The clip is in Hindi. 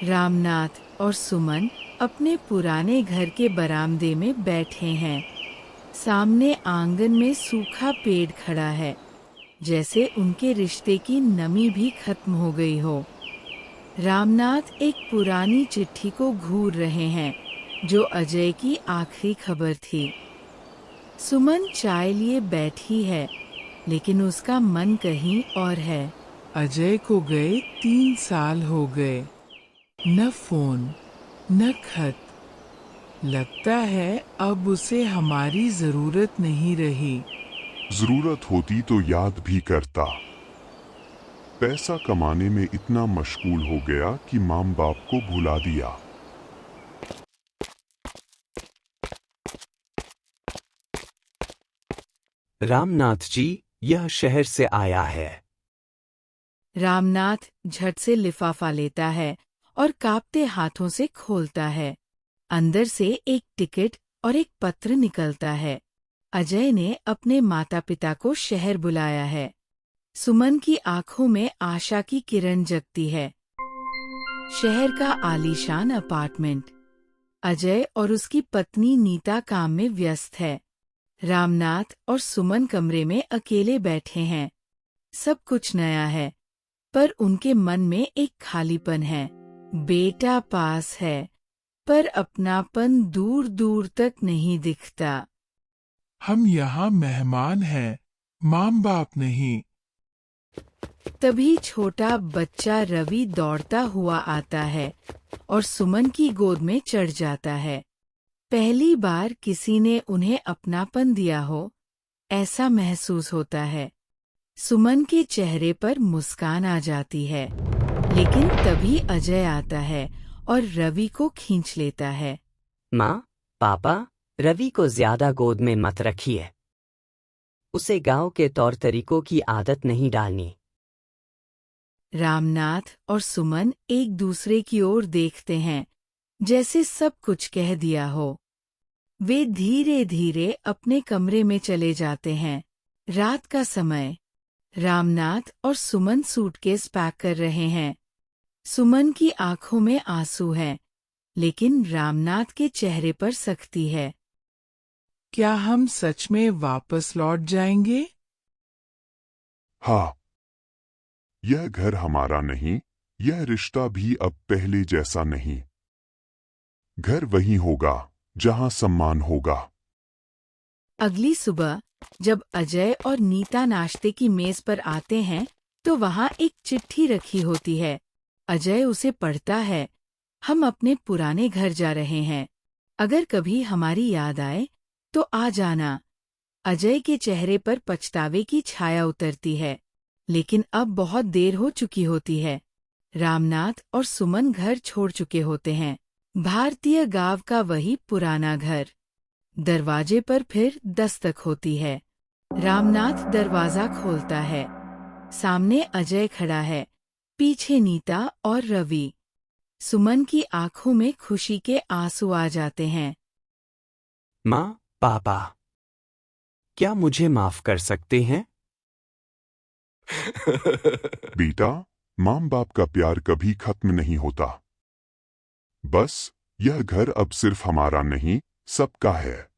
रामनाथ और सुमन अपने पुराने घर के बरामदे में बैठे हैं। सामने आंगन में सूखा पेड़ खड़ा है, जैसे उनके रिश्ते की नमी भी खत्म हो गई हो। रामनाथ एक पुरानी चिट्ठी को घूर रहे हैं, जो अजय की आखिरी खबर थी। सुमन चाय लिए बैठी है, लेकिन उसका मन कहीं और है। अजय को गए 3 साल हो गए। न फोन, न खत। लगता है अब उसे हमारी जरूरत नहीं रही। जरूरत होती तो याद भी करता। पैसा कमाने में इतना मशगूल हो गया कि माँ बाप को भुला दिया। रामनाथ जी, यह शहर से आया है। रामनाथ झट से लिफाफा लेता है और कांपते हाथों से खोलता है। अंदर से एक टिकट और एक पत्र निकलता है। अजय ने अपने माता पिता को शहर बुलाया है। सुमन की आंखों में आशा की किरण जगती है। शहर का आलीशान अपार्टमेंट। अजय और उसकी पत्नी नीता काम में व्यस्त है। रामनाथ और सुमन कमरे में अकेले बैठे हैं। सब कुछ नया है, पर उनके मन में एक खालीपन है। बेटा पास है, पर अपनापन दूर दूर तक नहीं दिखता। हम यहाँ मेहमान हैं, माँ बाप नहीं। तभी छोटा बच्चा रवि दौड़ता हुआ आता है और सुमन की गोद में चढ़ जाता है। पहली बार किसी ने उन्हें अपनापन दिया हो, ऐसा महसूस होता है। सुमन के चेहरे पर मुस्कान आ जाती है, लेकिन तभी अजय आता है और रवि को खींच लेता है। माँ, पापा, रवि को ज्यादा गोद में मत रखिए। उसे गांव के तौर तरीकों की आदत नहीं डालनी। रामनाथ और सुमन एक दूसरे की ओर देखते हैं, जैसे सब कुछ कह दिया हो। वे धीरे धीरे अपने कमरे में चले जाते हैं। रात का समय। रामनाथ और सुमन सूटकेस पैक कर रहे हैं। सुमन की आंखों में आंसू हैं, लेकिन रामनाथ के चेहरे पर सख्ती है। क्या हम सच में वापस लौट जाएंगे? हाँ, यह घर हमारा नहीं, यह रिश्ता भी अब पहले जैसा नहीं। घर वही होगा जहां सम्मान होगा। अगली सुबह जब अजय और नीता नाश्ते की मेज पर आते हैं, तो वहां एक चिट्ठी रखी होती है। अजय उसे पढ़ता है। हम अपने पुराने घर जा रहे हैं। अगर कभी हमारी याद आए, तो आ जाना। अजय के चेहरे पर पछतावे की छाया उतरती है, लेकिन अब बहुत देर हो चुकी होती है। रामनाथ और सुमन घर छोड़ चुके होते हैं। भारतीय गांव का वही पुराना घर। दरवाजे पर फिर दस्तक होती है। रामनाथ दरवाजा खोलता है। सामने अजय खड़ा है, पीछे नीता और रवि। सुमन की आंखों में खुशी के आंसू आ जाते हैं। माँ, पापा, क्या मुझे माफ कर सकते हैं? बेटा, माँ बाप का प्यार कभी खत्म नहीं होता। बस, यह घर अब सिर्फ हमारा नहीं, सबका है।